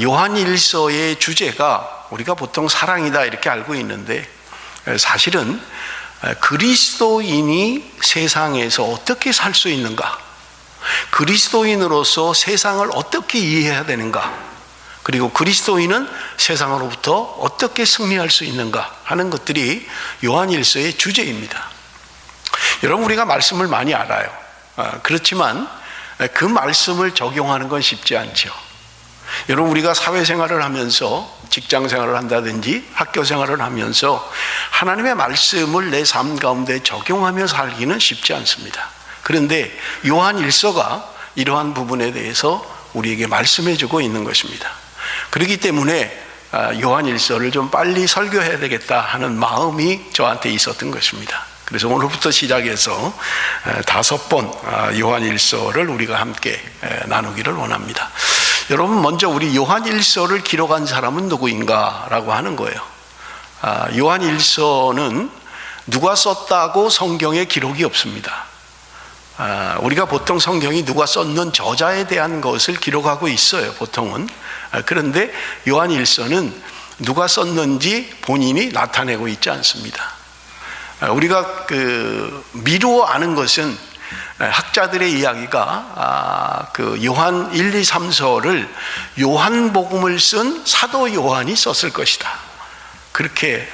요한일서의 주제가 우리가 보통 사랑이다 이렇게 알고 있는데, 사실은 그리스도인이 세상에서 어떻게 살 수 있는가, 그리스도인으로서 세상을 어떻게 이해해야 되는가, 그리고 그리스도인은 세상으로부터 어떻게 승리할 수 있는가 하는 것들이 요한일서의 주제입니다. 여러분, 우리가 말씀을 많이 알아요. 그렇지만 그 말씀을 적용하는 건 쉽지 않죠. 여러분, 우리가 사회생활을 하면서, 직장생활을 한다든지 학교생활을 하면서 하나님의 말씀을 내 삶 가운데 적용하며 살기는 쉽지 않습니다. 그런데 요한일서가 이러한 부분에 대해서 우리에게 말씀해 주고 있는 것입니다. 그렇기 때문에 요한일서를 좀 빨리 설교해야 되겠다 하는 마음이 저한테 있었던 것입니다. 그래서 오늘부터 시작해서 5번 요한일서를 우리가 함께 나누기를 원합니다. 여러분, 먼저 우리 요한일서를 기록한 사람은 누구인가 라고 하는 거예요. 요한일서는 누가 썼다고 성경에 기록이 없습니다. 우리가 보통 성경이 누가 썼는 저자에 대한 것을 기록하고 있어요, 보통은. 그런데 요한일서는 누가 썼는지 본인이 나타내고 있지 않습니다. 우리가 미루어 아는 것은 학자들의 이야기가 요한 1, 2, 3서를 요한복음을 쓴 사도 요한이 썼을 것이다, 그렇게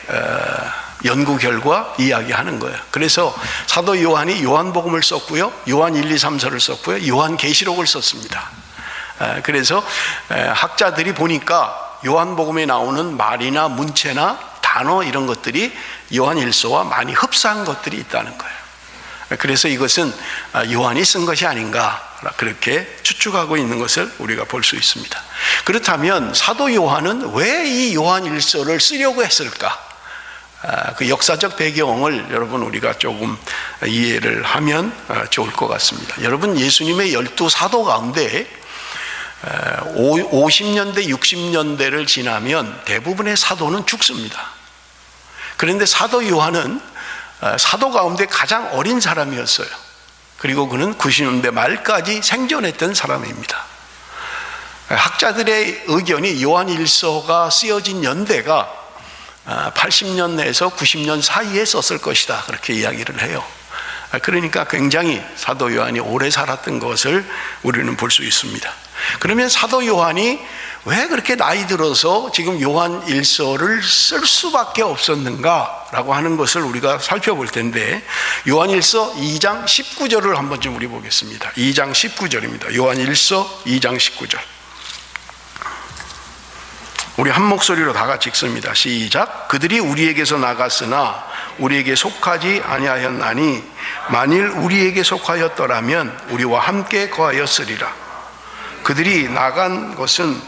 연구 결과 이야기하는 거예요. 그래서 사도 요한이 요한복음을 썼고요, 요한 1, 2, 3서를 썼고요, 요한계시록을 썼습니다. 그래서 학자들이 보니까 요한복음에 나오는 말이나 문체나 단어 이런 것들이 요한일서와 많이 흡사한 것들이 있다는 거예요. 그래서 이것은 요한이 쓴 것이 아닌가, 그렇게 추측하고 있는 것을 우리가 볼 수 있습니다. 그렇다면 사도 요한은 왜 이 요한일서를 쓰려고 했을까? 그 역사적 배경을 여러분 우리가 조금 이해를 하면 좋을 것 같습니다. 여러분, 예수님의 12사도 가운데 50년대 60년대를 지나면 대부분의 사도는 죽습니다. 그런데 사도 요한은 사도 가운데 가장 어린 사람이었어요. 그리고 그는 90년대 말까지 생존했던 사람입니다. 학자들의 의견이 요한일서가 쓰여진 연대가 80년에서 90년 사이에 썼을 것이다, 그렇게 이야기를 해요. 그러니까 굉장히 사도 요한이 오래 살았던 것을 우리는 볼 수 있습니다. 그러면 사도 요한이 왜 그렇게 나이 들어서 지금 요한일서를 쓸 수밖에 없었는가라고 하는 것을 우리가 살펴볼 텐데, 요한일서 2장 19절을 한번 좀 우리 보겠습니다. 2장 19절입니다. 요한일서 2장 19절. 우리 한 목소리로 다 같이 읽습니다. 시작. 그들이 우리에게서 나갔으나 우리에게 속하지 아니하였나니 만일 우리에게 속하였더라면 우리와 함께 거하였으리라. 그들이 나간 것은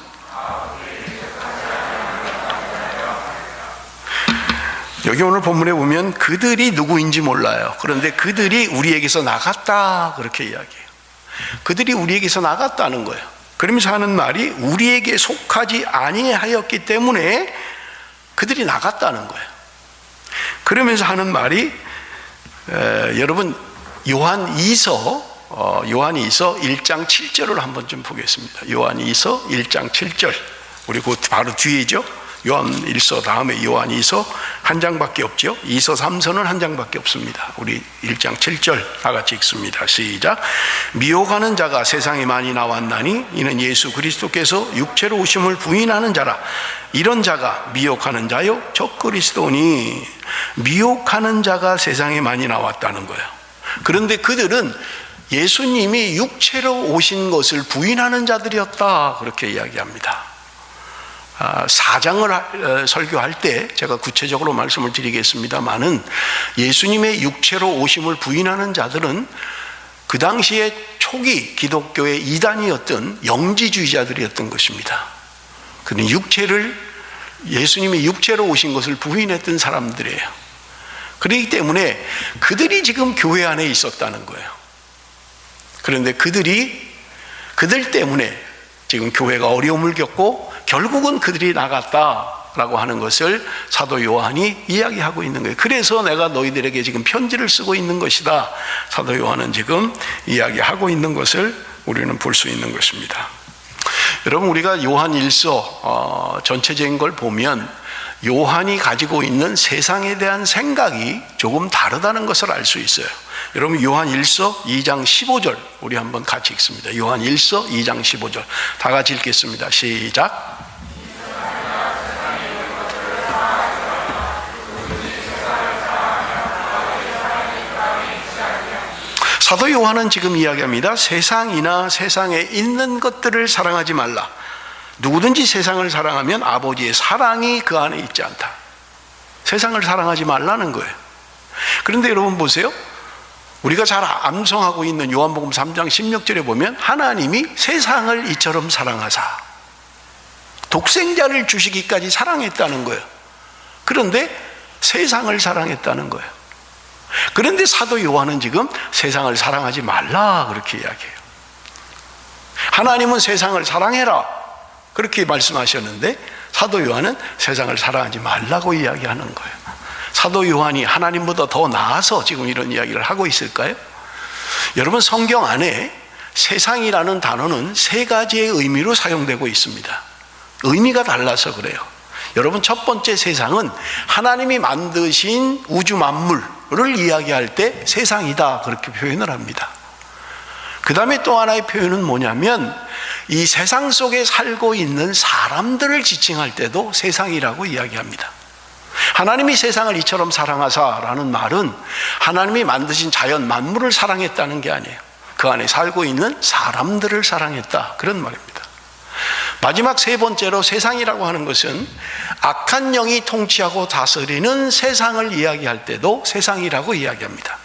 여기 오늘 본문에 보면 그들이 누구인지 몰라요. 그런데 그들이 우리에게서 나갔다, 그렇게 이야기해요. 그들이 우리에게서 나갔다는 거예요. 그러면서 하는 말이 우리에게 속하지 아니하였기 때문에 그들이 나갔다는 거예요. 그러면서 하는 말이 여러분, 요한이서 1장 7절을 한번 좀 보겠습니다. 요한이서 1장 7절. 우리 그 바로 뒤에죠. 요한일서 다음에 요한이서 한 장밖에 없죠. 이서 3서는 한 장밖에 없습니다. 우리 1장 7절 다 같이 읽습니다. 시작. 미혹하는 자가 세상에 많이 나왔나니 이는 예수 그리스도께서 육체로 오심을 부인하는 자라. 이런 자가 미혹하는 자요 적그리스도니. 미혹하는 자가 세상에 많이 나왔다는 거예요. 그런데 그들은 예수님이 육체로 오신 것을 부인하는 자들이었다, 그렇게 이야기합니다. 4장을 설교할 때 제가 구체적으로 말씀을 드리겠습니다마는, 예수님의 육체로 오심을 부인하는 자들은 그 당시에 초기 기독교의 이단이었던 영지주의자들이었던 것입니다. 그는 예수님이 육체로 오신 것을 부인했던 사람들이에요. 그렇기 때문에 그들이 지금 교회 안에 있었다는 거예요. 그런데 그들 때문에 지금 교회가 어려움을 겪고 결국은 그들이 나갔다라고 하는 것을 사도 요한이 이야기하고 있는 거예요. 그래서 내가 너희들에게 지금 편지를 쓰고 있는 것이다, 사도 요한은 지금 이야기하고 있는 것을 우리는 볼 수 있는 것입니다. 여러분, 우리가 요한일서 전체적인 걸 보면 요한이 가지고 있는 세상에 대한 생각이 조금 다르다는 것을 알 수 있어요. 여러분, 요한일서 2장 15절 우리 한번 같이 읽습니다. 요한일서 2장 15절 다 같이 읽겠습니다. 시작. 사도 요한은 지금 이야기합니다. 세상이나 세상에 있는 것들을 사랑하지 말라. 누구든지 세상을 사랑하면 아버지의 사랑이 그 안에 있지 않다. 세상을 사랑하지 말라는 거예요. 그런데 여러분 보세요. 우리가 잘 암송하고 있는 요한복음 3장 16절에 보면 하나님이 세상을 이처럼 사랑하사 독생자를 주시기까지 사랑했다는 거예요. 그런데 세상을 사랑했다는 거예요. 그런데 사도 요한은 지금 세상을 사랑하지 말라 그렇게 이야기해요. 하나님은 세상을 사랑해라 그렇게 말씀하셨는데 사도 요한은 세상을 사랑하지 말라고 이야기하는 거예요. 사도 요한이 하나님보다 더 나아서 지금 이런 이야기를 하고 있을까요? 여러분, 성경 안에 세상이라는 단어는 세 가지의 의미로 사용되고 있습니다. 의미가 달라서 그래요. 여러분, 첫 번째 세상은 하나님이 만드신 우주 만물을 이야기할 때 세상이다 그렇게 표현을 합니다. 그 다음에 또 하나의 표현은 뭐냐면 이 세상 속에 살고 있는 사람들을 지칭할 때도 세상이라고 이야기합니다. 하나님이 세상을 이처럼 사랑하사라는 말은 하나님이 만드신 자연 만물을 사랑했다는 게 아니에요. 그 안에 살고 있는 사람들을 사랑했다 그런 말입니다. 마지막 세 번째로 세상이라고 하는 것은 악한 영이 통치하고 다스리는 세상을 이야기할 때도 세상이라고 이야기합니다.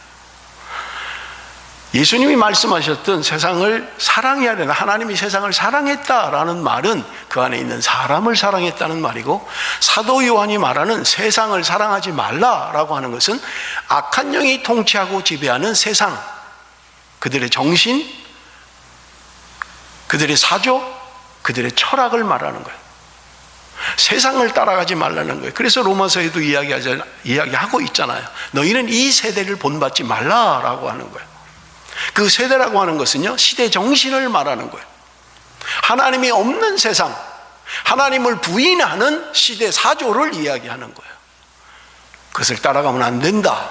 예수님이 말씀하셨던 세상을 사랑해야 된다, 하나님이 세상을 사랑했다라는 말은 그 안에 있는 사람을 사랑했다는 말이고, 사도 요한이 말하는 세상을 사랑하지 말라라고 하는 것은 악한 영이 통치하고 지배하는 세상, 그들의 정신, 그들의 사조, 그들의 철학을 말하는 거예요. 세상을 따라가지 말라는 거예요. 그래서 로마서에도 이야기하고 있잖아요. 너희는 이 세대를 본받지 말라라고 하는 거예요. 그 세대라고 하는 것은요, 시대 정신을 말하는 거예요. 하나님이 없는 세상, 하나님을 부인하는 시대 사조를 이야기하는 거예요. 그것을 따라가면 안 된다,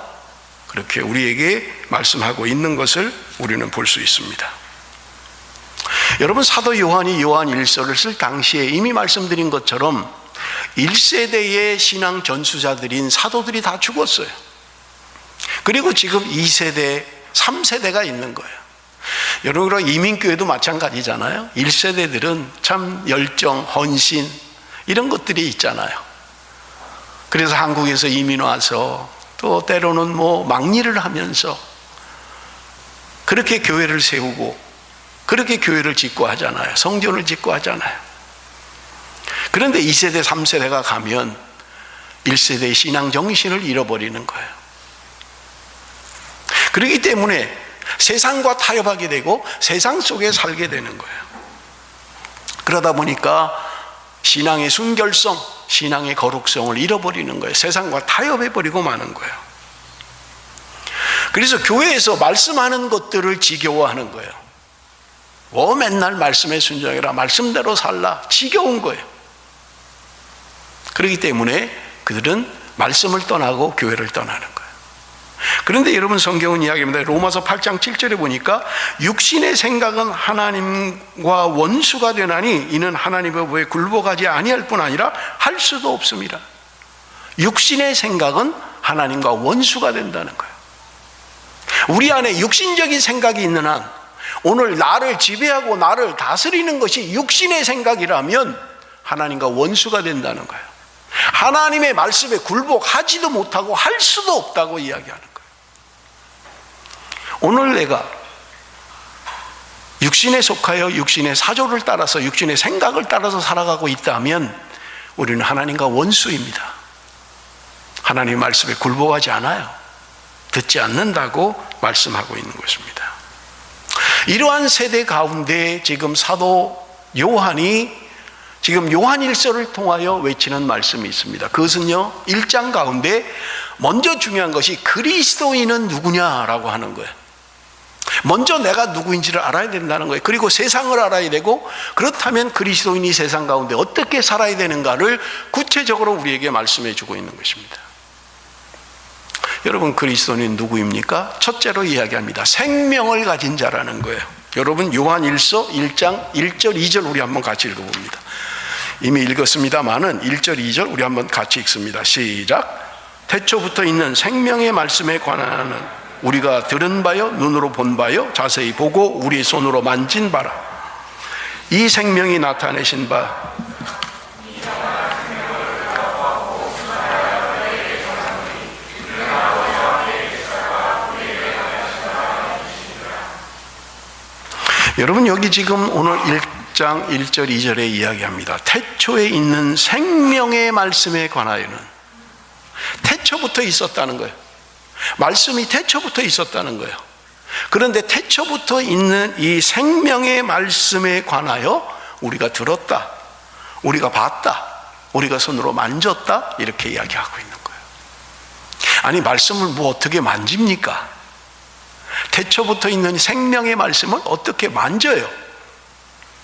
그렇게 우리에게 말씀하고 있는 것을 우리는 볼 수 있습니다. 여러분, 사도 요한이 요한일서를 쓸 당시에 이미 말씀드린 것처럼 1세대의 신앙 전수자들인 사도들이 다 죽었어요. 그리고 지금 2세대, 3세대가 있는 거예요. 여러분, 그럼 이민교회도 마찬가지잖아요. 1세대들은 참 열정, 헌신 이런 것들이 있잖아요. 그래서 한국에서 이민 와서 또 때로는 막리를 하면서 그렇게 교회를 세우고 그렇게 교회를 짓고 하잖아요. 성전을 짓고 하잖아요. 그런데 2세대, 3세대가 가면 1세대의 신앙 정신을 잃어버리는 거예요. 그렇기 때문에 세상과 타협하게 되고 세상 속에 살게 되는 거예요. 그러다 보니까 신앙의 순결성, 신앙의 거룩성을 잃어버리는 거예요. 세상과 타협해버리고 마는 거예요. 그래서 교회에서 말씀하는 것들을 지겨워하는 거예요. 맨날 말씀에 순종해라, 말씀대로 살라, 지겨운 거예요. 그렇기 때문에 그들은 말씀을 떠나고 교회를 떠나는 거예요. 그런데 여러분, 성경은 이야기합니다. 로마서 8장 7절에 보니까 육신의 생각은 하나님과 원수가 되나니 이는 하나님의 법에 굴복하지 아니할 뿐 아니라 할 수도 없습니다. 육신의 생각은 하나님과 원수가 된다는 거예요. 우리 안에 육신적인 생각이 있는 한, 오늘 나를 지배하고 나를 다스리는 것이 육신의 생각이라면 하나님과 원수가 된다는 거예요. 하나님의 말씀에 굴복하지도 못하고 할 수도 없다고 이야기하는 거예요. 오늘 내가 육신에 속하여 육신의 사조를 따라서 육신의 생각을 따라서 살아가고 있다면 우리는 하나님과 원수입니다. 하나님의 말씀에 굴복하지 않아요. 듣지 않는다고 말씀하고 있는 것입니다. 이러한 세대 가운데 지금 사도 요한이 지금 요한일서를 통하여 외치는 말씀이 있습니다. 그것은요, 1장 가운데 먼저 중요한 것이 그리스도인은 누구냐라고 하는 거예요. 먼저 내가 누구인지를 알아야 된다는 거예요. 그리고 세상을 알아야 되고, 그렇다면 그리스도인이 세상 가운데 어떻게 살아야 되는가를 구체적으로 우리에게 말씀해 주고 있는 것입니다. 여러분, 그리스도인은 누구입니까? 첫째로 이야기합니다. 생명을 가진 자라는 거예요. 여러분, 요한일서 1장 1절 2절 우리 한번 같이 읽어봅니다. 이미 읽었습니다마는 1절 2절 우리 한번 같이 읽습니다. 시작. 태초부터 있는 생명의 말씀에 관한 우리가 들은 바요, 눈으로 본 바요, 자세히 보고 우리 손으로 만진 바라. 이 생명이 나타내신 바 여러분, 여기 지금 오늘 1장 1절 2절에 이야기합니다. 태초에 있는 생명의 말씀에 관하여는 태초부터 있었다는 거예요. 말씀이 태초부터 있었다는 거예요. 그런데 태초부터 있는 이 생명의 말씀에 관하여 우리가 들었다, 우리가 봤다, 우리가 손으로 만졌다, 이렇게 이야기하고 있는 거예요. 아니, 말씀을 뭐 어떻게 만집니까? 태초부터 있는 생명의 말씀을 어떻게 만져요?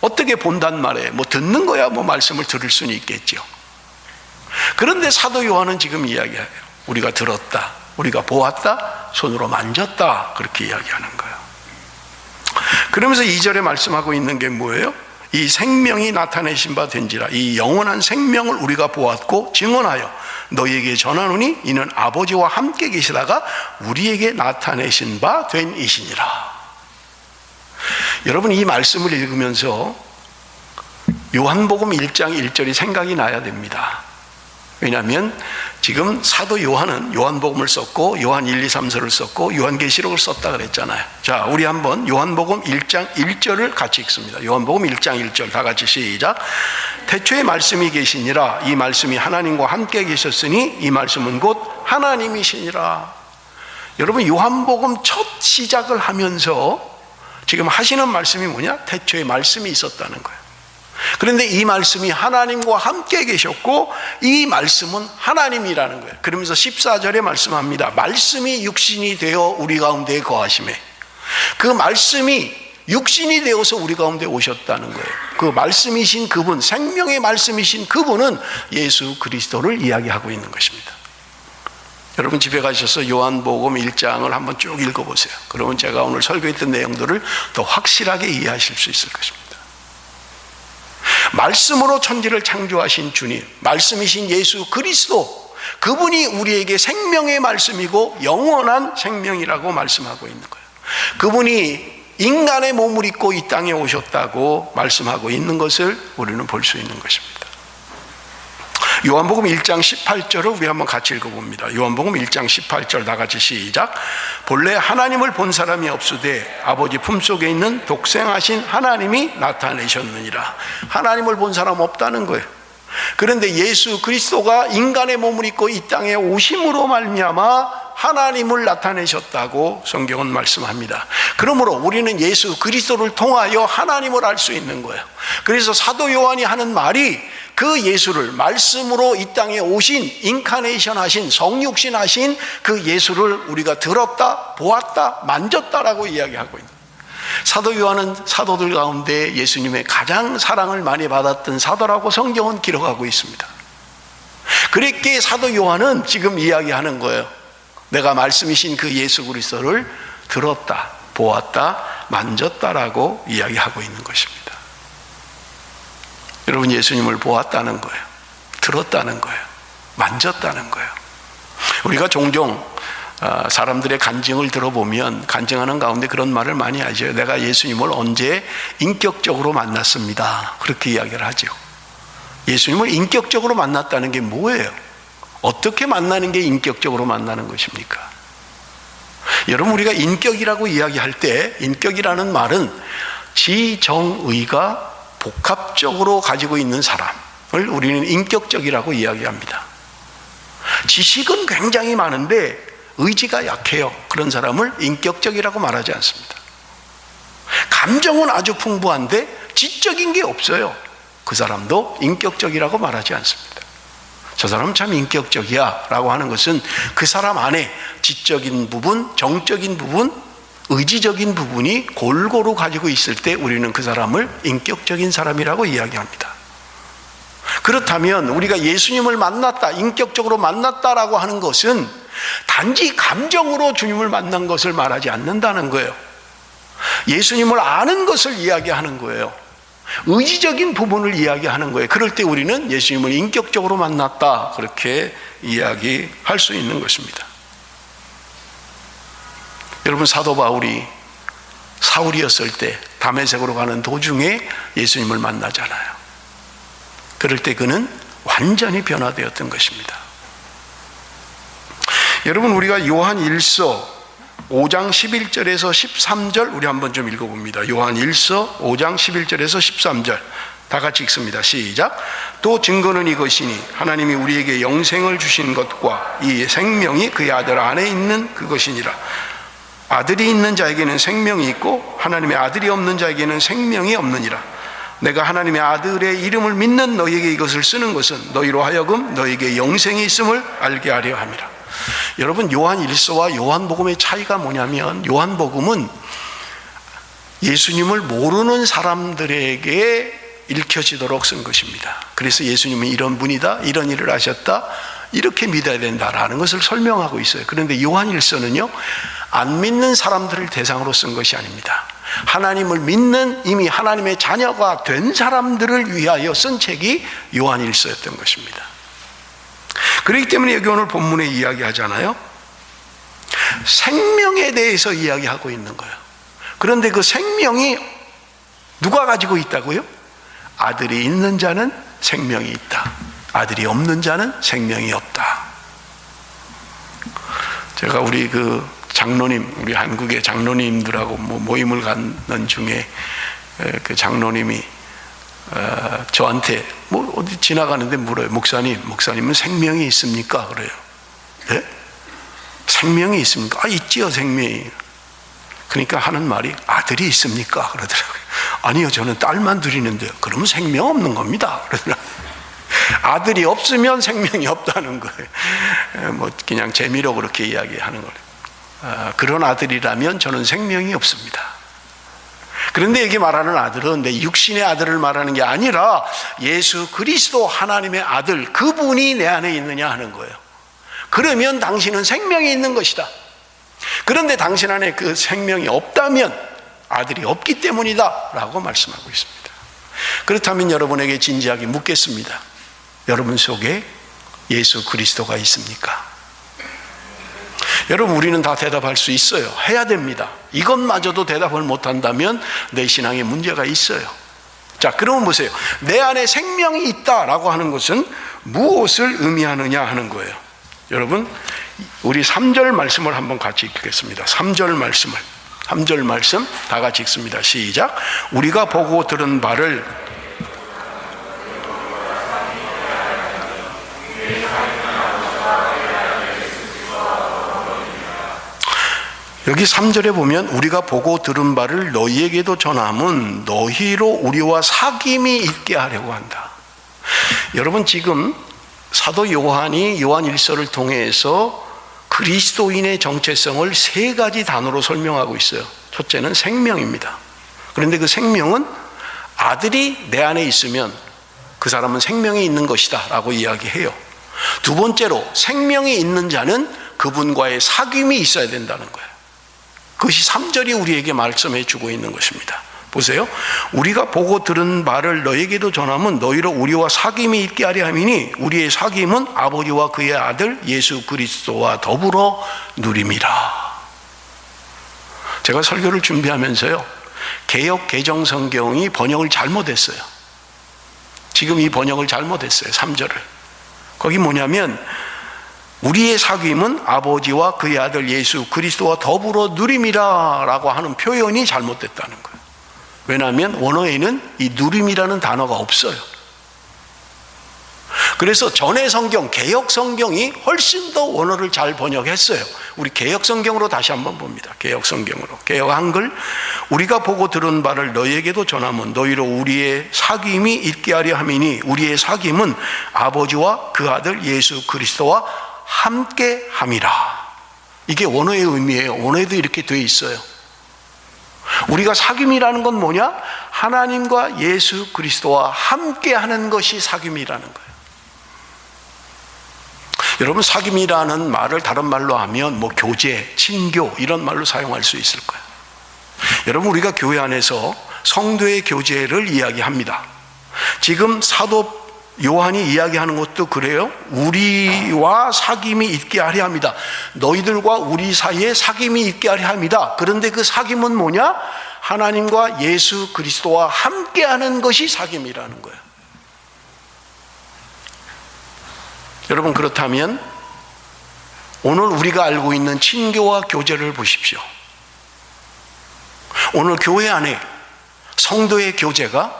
어떻게 본단 말이에요? 뭐 듣는 거야 뭐 말씀을 들을 수는 있겠죠. 그런데 사도 요한은 지금 이야기해요. 우리가 들었다, 우리가 보았다, 손으로 만졌다, 그렇게 이야기하는 거예요. 그러면서 2절에 말씀하고 있는 게 뭐예요? 이 생명이 나타내신 바 된지라. 이 영원한 생명을 우리가 보았고 증언하여 너희에게 전하노니 이는 아버지와 함께 계시다가 우리에게 나타내신 바 된 이시니라. 여러분, 이 말씀을 읽으면서 요한복음 1장 1절이 생각이 나야 됩니다. 왜냐하면 지금 사도 요한은 요한복음을 썼고 요한 1, 2, 3서를 썼고 요한계시록을 썼다 그랬잖아요. 자, 우리 한번 요한복음 1장 1절을 같이 읽습니다. 요한복음 1장 1절 다 같이 시작. 태초에 말씀이 계시니라. 이 말씀이 하나님과 함께 계셨으니 이 말씀은 곧 하나님이시니라. 여러분, 요한복음 첫 시작을 하면서 지금 하시는 말씀이 뭐냐? 태초에 말씀이 있었다는 거예요. 그런데 이 말씀이 하나님과 함께 계셨고 이 말씀은 하나님이라는 거예요. 그러면서 14절에 말씀합니다. 말씀이 육신이 되어 우리 가운데 거하심에, 그 말씀이 육신이 되어서 우리 가운데 오셨다는 거예요. 그 말씀이신 그분, 생명의 말씀이신 그분은 예수 그리스도를 이야기하고 있는 것입니다. 여러분, 집에 가셔서 요한복음 1장을 한번 쭉 읽어보세요. 그러면 제가 오늘 설교했던 내용들을 더 확실하게 이해하실 수 있을 것입니다. 말씀으로 천지를 창조하신 주님, 말씀이신 예수 그리스도, 그분이 우리에게 생명의 말씀이고 영원한 생명이라고 말씀하고 있는 거예요. 그분이 인간의 몸을 입고 이 땅에 오셨다고 말씀하고 있는 것을 우리는 볼 수 있는 것입니다. 요한복음 1장 18절을 우리 한번 같이 읽어봅니다. 요한복음 1장 18절 다 같이 시작. 본래 하나님을 본 사람이 없으되 아버지 품속에 있는 독생하신 하나님이 나타내셨느니라. 하나님을 본 사람 없다는 거예요. 그런데 예수 그리스도가 인간의 몸을 입고 이 땅에 오심으로 말미암아 하나님을 나타내셨다고 성경은 말씀합니다. 그러므로 우리는 예수 그리스도를 통하여 하나님을 알 수 있는 거예요. 그래서 사도 요한이 하는 말이 그 예수를, 말씀으로 이 땅에 오신, 인카네이션 하신, 성육신 하신 그 예수를 우리가 들었다, 보았다, 만졌다라고 이야기하고 있는 거예요. 사도 요한은 사도들 가운데 예수님의 가장 사랑을 많이 받았던 사도라고 성경은 기록하고 있습니다. 그랬기에 사도 요한은 지금 이야기하는 거예요. 내가 말씀이신 그 예수 그리스도를 들었다, 보았다, 만졌다라고 이야기하고 있는 것입니다. 여러분, 예수님을 보았다는 거예요. 들었다는 거예요. 만졌다는 거예요. 우리가 종종 사람들의 간증을 들어보면 간증하는 가운데 그런 말을 많이 하죠. 내가 예수님을 언제 인격적으로 만났습니다, 그렇게 이야기를 하죠. 예수님을 인격적으로 만났다는 게 뭐예요? 어떻게 만나는 게 인격적으로 만나는 것입니까? 여러분, 우리가 인격이라고 이야기할 때 인격이라는 말은 지정의가 복합적으로 가지고 있는 사람을 우리는 인격적이라고 이야기합니다. 지식은 굉장히 많은데 의지가 약해요. 그런 사람을 인격적이라고 말하지 않습니다. 감정은 아주 풍부한데 지적인 게 없어요. 그 사람도 인격적이라고 말하지 않습니다. 저 사람은 참 인격적이야 라고 하는 것은 그 사람 안에 지적인 부분, 정적인 부분, 의지적인 부분이 골고루 가지고 있을 때 우리는 그 사람을 인격적인 사람이라고 이야기합니다. 그렇다면 우리가 예수님을 만났다, 인격적으로 만났다라고 하는 것은 단지 감정으로 주님을 만난 것을 말하지 않는다는 거예요. 예수님을 아는 것을 이야기하는 거예요. 의지적인 부분을 이야기하는 거예요. 그럴 때 우리는 예수님을 인격적으로 만났다, 그렇게 이야기할 수 있는 것입니다. 여러분, 사도 바울이 사울이었을 때 다메섹으로 가는 도중에 예수님을 만나잖아요. 그럴 때 그는 완전히 변화되었던 것입니다. 여러분, 우리가 요한 1서 5장 11절에서 13절 우리 한번 좀 읽어봅니다. 요한 1서 5장 11절에서 13절 다 같이 읽습니다. 시작. 또 증거는 이것이니 하나님이 우리에게 영생을 주신 것과 이 생명이 그의 아들 안에 있는 그것이니라. 아들이 있는 자에게는 생명이 있고 하나님의 아들이 없는 자에게는 생명이 없느니라. 내가 하나님의 아들의 이름을 믿는 너희에게 이것을 쓰는 것은 너희로 하여금 너희에게 영생이 있음을 알게 하려 함이라. 여러분, 요한 1서와 요한복음의 차이가 뭐냐면, 요한복음은 예수님을 모르는 사람들에게 읽혀지도록 쓴 것입니다. 그래서 예수님은 이런 분이다, 이런 일을 하셨다, 이렇게 믿어야 된다라는 것을 설명하고 있어요. 그런데 요한 1서는요, 안 믿는 사람들을 대상으로 쓴 것이 아닙니다. 하나님을 믿는, 이미 하나님의 자녀가 된 사람들을 위하여 쓴 책이 요한 1서였던 것입니다. 그렇기 때문에 여기 오늘 본문에 이야기하잖아요. 생명에 대해서 이야기하고 있는 거예요. 그런데 그 생명이 누가 가지고 있다고요? 아들이 있는 자는 생명이 있다. 아들이 없는 자는 생명이 없다. 제가 우리 그 장로님, 우리 한국의 장로님들하고 모임을 갖는 중에 그 장로님이 저한테 어디 지나가는데 물어요. 목사님은 생명이 있습니까? 그래요. 네? 생명이 있습니까? 아, 있지요, 생명이. 그러니까 하는 말이, 아들이 있습니까? 그러더라고요. 아니요, 저는 딸만 드리는데요. 그러면 생명 없는 겁니다. 그러더라고요. 아들이 없으면 생명이 없다는 거예요. 그냥 재미로 그렇게 이야기하는 거예요. 그런 아들이라면 저는 생명이 없습니다. 그런데 여기 말하는 아들은 내 육신의 아들을 말하는 게 아니라 예수 그리스도 하나님의 아들, 그분이 내 안에 있느냐 하는 거예요. 그러면 당신은 생명이 있는 것이다. 그런데 당신 안에 그 생명이 없다면 아들이 없기 때문이다 라고 말씀하고 있습니다. 그렇다면 여러분에게 진지하게 묻겠습니다. 여러분 속에 예수 그리스도가 있습니까? 여러분, 우리는 다 대답할 수 있어요. 해야 됩니다. 이것마저도 대답을 못한다면 내 신앙에 문제가 있어요. 자, 그러면 보세요. 내 안에 생명이 있다라고 하는 것은 무엇을 의미하느냐 하는 거예요. 여러분, 우리 3절 말씀을 한번 같이 읽겠습니다. 3절 말씀 다 같이 읽습니다. 시작. 우리가 보고 들은 바를 여기 3절에 보면 우리가 보고 들은 바를 너희에게도 전함은 너희로 우리와 사귐이 있게 하려고 한다. 여러분, 지금 사도 요한이 요한 1서를 통해서 그리스도인의 정체성을 3가지 단어로 설명하고 있어요. 첫째는 생명입니다. 그런데 그 생명은 아들이 내 안에 있으면 그 사람은 생명이 있는 것이다 라고 이야기해요. 두 번째로, 생명이 있는 자는 그분과의 사귐이 있어야 된다는 거예요. 그것이 3절이 우리에게 말씀해 주고 있는 것입니다. 보세요. 우리가 보고 들은 바를 너에게도 전함은 너희로 우리와 사귐이 있게 하려 함이니 우리의 사귐은 아버지와 그의 아들 예수 그리스도와 더불어 누림이라. 제가 설교를 준비하면서요, 개역 개정 성경이 번역을 잘못했어요. 지금 이 번역을 잘못했어요. 3절을. 거기 뭐냐면 우리의 사귐은 아버지와 그의 아들 예수 그리스도와 더불어 누림이라 라고 하는 표현이 잘못됐다는 거예요. 왜냐하면 원어에는 이 누림이라는 단어가 없어요. 그래서 전의 성경, 개역 성경이 훨씬 더 원어를 잘 번역했어요. 우리 개역 성경으로 다시 한번 봅니다. 개역 성경으로. 개역 한글. 우리가 보고 들은 바를 너희에게도 전하면 너희로 우리의 사귐이 있게 하려 함이니 우리의 사귐은 아버지와 그 아들 예수 그리스도와 함께 함이라. 이게 원어의 의미예요. 원어에도 이렇게 되어 있어요. 우리가 사귐이라는 건 뭐냐? 하나님과 예수 그리스도와 함께 하는 것이 사귐이라는 거예요. 여러분, 사귐이라는 말을 다른 말로 하면 뭐 교제, 친교 이런 말로 사용할 수 있을 거예요. 여러분, 우리가 교회 안에서 성도의 교제를 이야기합니다. 지금 사도 요한이 이야기하는 것도 그래요. 우리와 사귐이 있게 하려 합니다. 너희들과 우리 사이에 사귐이 있게 하려 합니다. 그런데 그 사귐은 뭐냐? 하나님과 예수 그리스도와 함께하는 것이 사귐이라는 거예요. 여러분, 그렇다면 오늘 우리가 알고 있는 친교와 교제를 보십시오. 오늘 교회 안에 성도의 교제가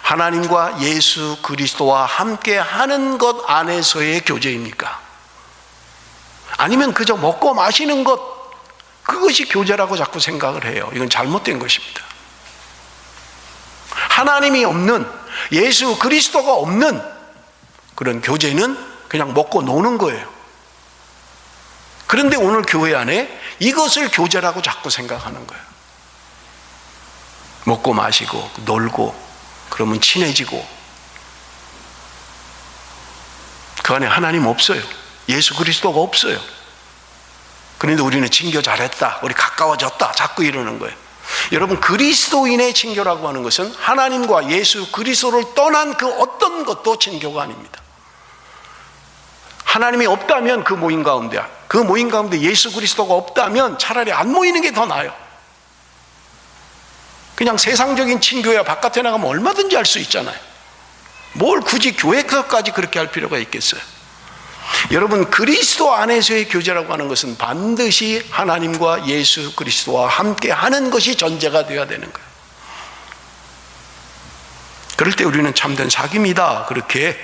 하나님과 예수 그리스도와 함께 하는 것 안에서의 교제입니까? 아니면 그저 먹고 마시는 것, 그것이 교제라고 자꾸 생각을 해요. 이건 잘못된 것입니다. 하나님이 없는, 예수 그리스도가 없는 그런 교제는 그냥 먹고 노는 거예요. 그런데 오늘 교회 안에 이것을 교제라고 자꾸 생각하는 거예요. 먹고 마시고 놀고 그러면 친해지고, 그 안에 하나님 없어요. 예수 그리스도가 없어요. 그런데 우리는 친교 잘했다, 우리 가까워졌다, 자꾸 이러는 거예요. 여러분, 그리스도인의 친교라고 하는 것은 하나님과 예수 그리스도를 떠난 그 어떤 것도 친교가 아닙니다. 하나님이 없다면 그 모임 가운데 예수 그리스도가 없다면 차라리 안 모이는 게 더 나아요. 그냥 세상적인 친교야 바깥에 나가면 얼마든지 할 수 있잖아요. 뭘 굳이 교회까지 그렇게 할 필요가 있겠어요? 여러분, 그리스도 안에서의 교제라고 하는 것은 반드시 하나님과 예수 그리스도와 함께 하는 것이 전제가 되어야 되는 거예요. 그럴 때 우리는 참된 사귐이다, 그렇게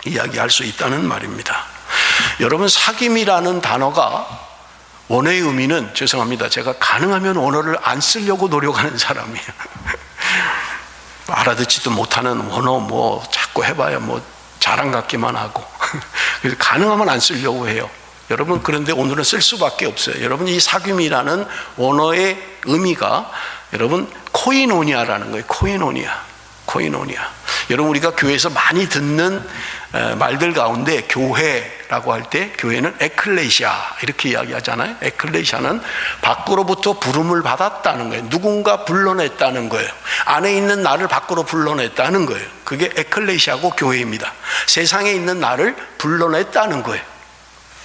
이야기할 수 있다는 말입니다. 여러분, 사귐이라는 단어가 원어의 의미는, 죄송합니다, 제가 가능하면 원어를 안 쓰려고 노력하는 사람이에요. 알아듣지도 못하는 원어 뭐 자꾸 해봐야 뭐 자랑 같기만 하고 그래서 가능하면 안 쓰려고 해요. 여러분, 그런데 오늘은 쓸 수밖에 없어요. 여러분, 이 사귐이라는 원어의 의미가 여러분 코이노니아라는 거예요. 코이노니아. 여러분, 우리가 교회에서 많이 듣는 말들 가운데 교회라고 할 때 교회는 에클레시아 이렇게 이야기하잖아요. 에클레시아는 밖으로부터 부름을 받았다는 거예요. 누군가 불러냈다는 거예요. 안에 있는 나를 밖으로 불러냈다는 거예요. 그게 에클레시아고 교회입니다. 세상에 있는 나를 불러냈다는 거예요.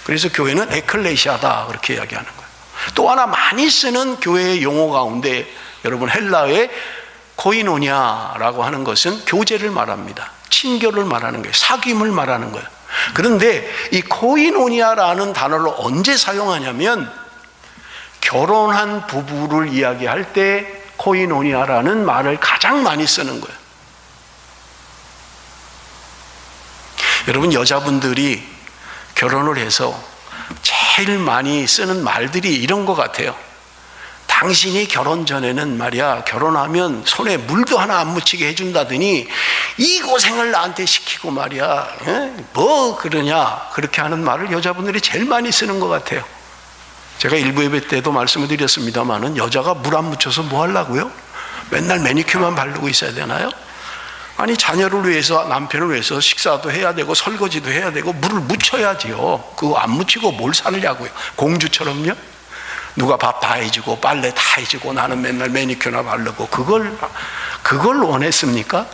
그래서 교회는 에클레시아다, 그렇게 이야기하는 거예요. 또 하나 많이 쓰는 교회의 용어 가운데 여러분, 헬라어의 코이노니아라고 하는 것은 교제를 말합니다. 친교를 말하는 거예요. 사귐을 말하는 거예요. 그런데 이 코이노니아라는 단어를 언제 사용하냐면 결혼한 부부를 이야기할 때 코이노니아라는 말을 가장 많이 쓰는 거예요. 여러분, 여자분들이 결혼을 해서 제일 많이 쓰는 말들이 이런 것 같아요. 당신이 결혼 전에는 말이야, 결혼하면 손에 물도 하나 안 묻히게 해준다더니 이 고생을 나한테 시키고 말이야, 뭐 그러냐, 그렇게 하는 말을 여자분들이 제일 많이 쓰는 것 같아요. 제가 일부 예배 때도 말씀을 드렸습니다마는 여자가 물 안 묻혀서 뭐 하려고요? 맨날 매니큐어만 바르고 있어야 되나요? 아니, 자녀를 위해서, 남편을 위해서 식사도 해야 되고 설거지도 해야 되고 물을 묻혀야지요. 그거 안 묻히고 뭘 살려고요? 공주처럼요? 누가 밥 다 해주고 빨래 다 해주고 나는 맨날 매니큐어나 바르고 그걸 원했습니까?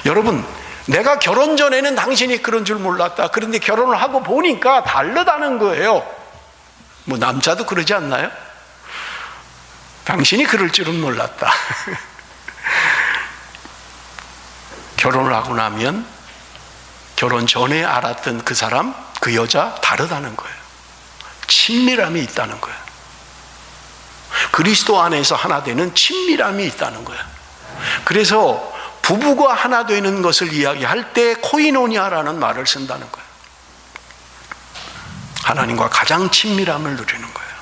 여러분, 내가 결혼 전에는 당신이 그런 줄 몰랐다. 그런데 결혼을 하고 보니까 다르다는 거예요. 뭐 남자도 그러지 않나요? 당신이 그럴 줄은 몰랐다. 결혼을 하고 나면 결혼 전에 알았던 그 사람, 그 여자 다르다는 거예요. 친밀함이 있다는 거예요. 그리스도 안에서 하나 되는 친밀함이 있다는 거예요. 그래서 부부가 하나 되는 것을 이야기할 때 코이노니아라는 말을 쓴다는 거예요. 하나님과 가장 친밀함을 누리는 거예요.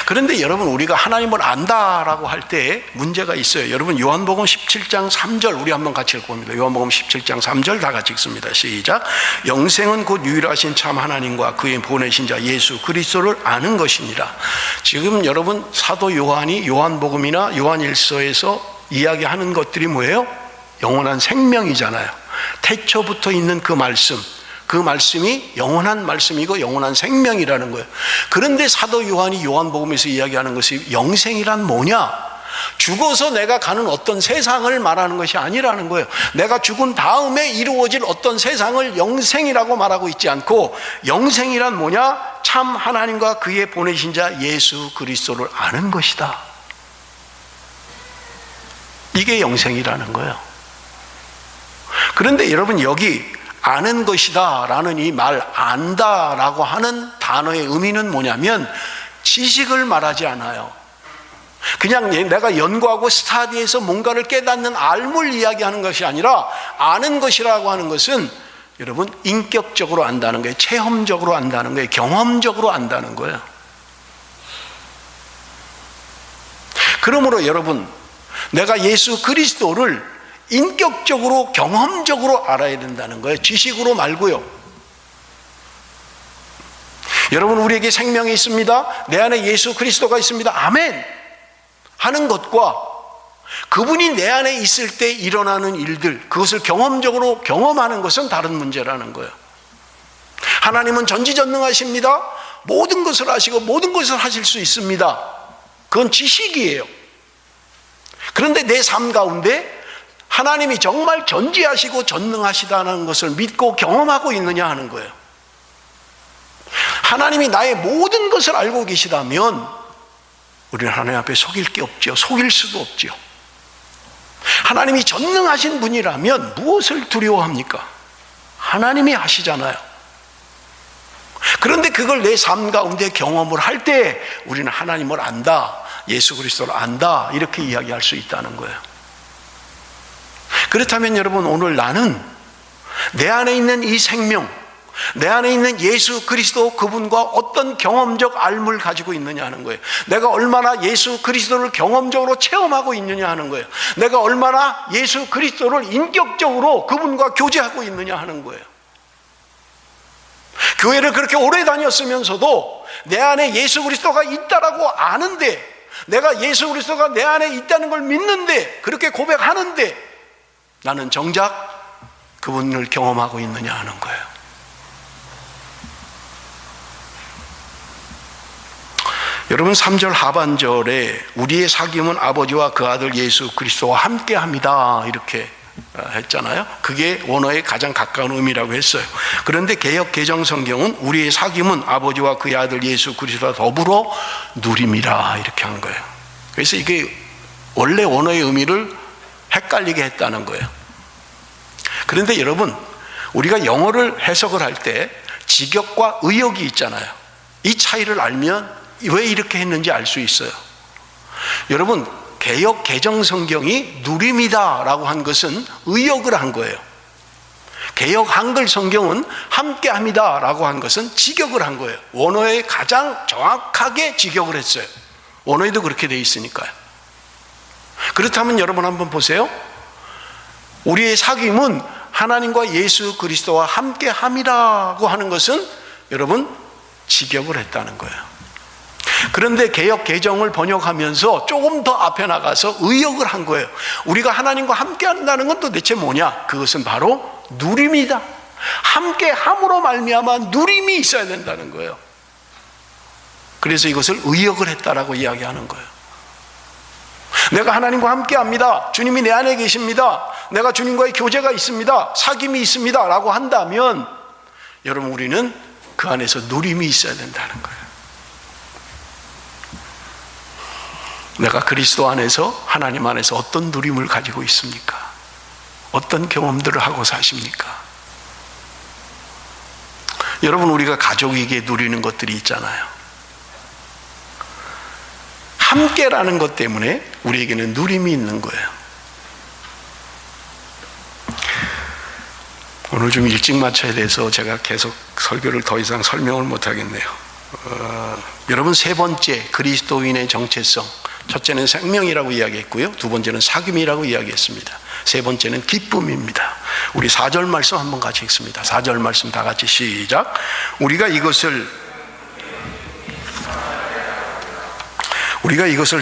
그런데 여러분, 우리가 하나님을 안다라고 할 때 문제가 있어요. 여러분, 요한복음 17장 3절 우리 한번 같이 읽어봅니다. 요한복음 17장 3절 다 같이 읽습니다. 시작. 영생은 곧 유일하신 참 하나님과 그의 보내신 자 예수 그리스도를 아는 것이니라. 지금 여러분, 사도 요한이 요한복음이나 요한일서에서 이야기하는 것들이 뭐예요? 영원한 생명이잖아요. 태초부터 있는 그 말씀, 그 말씀이 영원한 말씀이고 영원한 생명이라는 거예요. 그런데 사도 요한이 요한복음에서 이야기하는 것이 영생이란 뭐냐? 죽어서 내가 가는 어떤 세상을 말하는 것이 아니라는 거예요. 내가 죽은 다음에 이루어질 어떤 세상을 영생이라고 말하고 있지 않고, 영생이란 뭐냐? 참 하나님과 그의 보내신 자 예수 그리스도를 아는 것이다. 이게 영생이라는 거예요. 그런데 여러분, 여기 아는 것이다 라는 이 말, 안다라고 하는 단어의 의미는 뭐냐면 지식을 말하지 않아요. 그냥 내가 연구하고 스타디해서 뭔가를 깨닫는 알물 이야기하는 것이 아니라, 아는 것이라고 하는 것은 여러분, 인격적으로 안다는 거예요. 체험적으로 안다는 거예요. 경험적으로 안다는 거예요. 그러므로 여러분, 내가 예수 그리스도를 인격적으로 경험적으로 알아야 된다는 거예요. 지식으로 말고요. 여러분, 우리에게 생명이 있습니다. 내 안에 예수 그리스도가 있습니다. 아멘 하는 것과 그분이 내 안에 있을 때 일어나는 일들, 그것을 경험적으로 경험하는 것은 다른 문제라는 거예요. 하나님은 전지전능하십니다. 모든 것을 아시고 모든 것을 하실 수 있습니다. 그건 지식이에요. 그런데 내 삶 가운데 하나님이 정말 전지하시고 전능하시다는 것을 믿고 경험하고 있느냐 하는 거예요. 하나님이 나의 모든 것을 알고 계시다면 우리는 하나님 앞에 속일 게 없죠. 속일 수도 없죠. 하나님이 전능하신 분이라면 무엇을 두려워합니까? 하나님이 하시잖아요. 그런데 그걸 내 삶 가운데 경험을 할 때 우리는 하나님을 안다, 예수 그리스도를 안다, 이렇게 이야기할 수 있다는 거예요. 그렇다면 여러분, 오늘 나는 내 안에 있는 이 생명, 내 안에 있는 예수 그리스도 그분과 어떤 경험적 알물 가지고 있느냐 하는 거예요. 내가 얼마나 예수 그리스도를 경험적으로 체험하고 있느냐 하는 거예요. 내가 얼마나 예수 그리스도를 인격적으로 그분과 교제하고 있느냐 하는 거예요. 교회를 그렇게 오래 다녔으면서도 내 안에 예수 그리스도가 있다라고 아는데, 내가 예수 그리스도가 내 안에 있다는 걸 믿는데, 그렇게 고백하는데 나는 정작 그분을 경험하고 있느냐 하는 거예요. 여러분, 3절 하반절에 우리의 사귐은 아버지와 그 아들 예수 그리스도와 함께 합니다, 이렇게 했잖아요. 그게 원어에 가장 가까운 의미라고 했어요. 그런데 개역 개정 성경은 우리의 사귐은 아버지와 그의 아들 예수 그리스도와 더불어 누림이라, 이렇게 한 거예요. 그래서 이게 원래 원어의 의미를 헷갈리게 했다는 거예요. 그런데 여러분, 우리가 영어를 해석을 할 때 직역과 의역이 있잖아요. 이 차이를 알면 왜 이렇게 했는지 알 수 있어요. 여러분, 개역 개정 성경이 누림이다 라고 한 것은 의역을 한 거예요. 개역 한글 성경은 함께 합니다 라고 한 것은 직역을 한 거예요. 원어에 가장 정확하게 직역을 했어요. 원어에도 그렇게 돼 있으니까요. 그렇다면 여러분 한번 보세요. 우리의 사귐은 하나님과 예수 그리스도와 함께 함이라고 하는 것은 여러분 직역을 했다는 거예요. 그런데 개역 개정을 번역하면서 조금 더 앞에 나가서 의역을 한 거예요. 우리가 하나님과 함께 한다는 건 도대체 뭐냐? 그것은 바로 누림이다. 함께 함으로 말미암아 누림이 있어야 된다는 거예요. 그래서 이것을 의역을 했다라고 이야기하는 거예요. 내가 하나님과 함께 합니다. 주님이 내 안에 계십니다. 내가 주님과의 교제가 있습니다. 사귐이 있습니다 라고 한다면 여러분, 우리는 그 안에서 누림이 있어야 된다는 거예요. 내가 그리스도 안에서, 하나님 안에서 어떤 누림을 가지고 있습니까? 어떤 경험들을 하고 사십니까? 여러분, 우리가 가족에게 누리는 것들이 있잖아요. 함께라는 것 때문에 우리에게는 누림이 있는 거예요. 오늘 좀 일찍 마쳐야 돼서 제가 계속 설교를 더 이상 설명을 못 하겠네요. 여러분, 세 번째 그리스도인의 정체성, 첫째는 생명이라고 이야기했고요, 두 번째는 사귐이라고 이야기했습니다. 세 번째는 기쁨입니다. 우리 4절 말씀 한번 같이 읽습니다. 4절 말씀 다 같이 시작. 우리가 이것을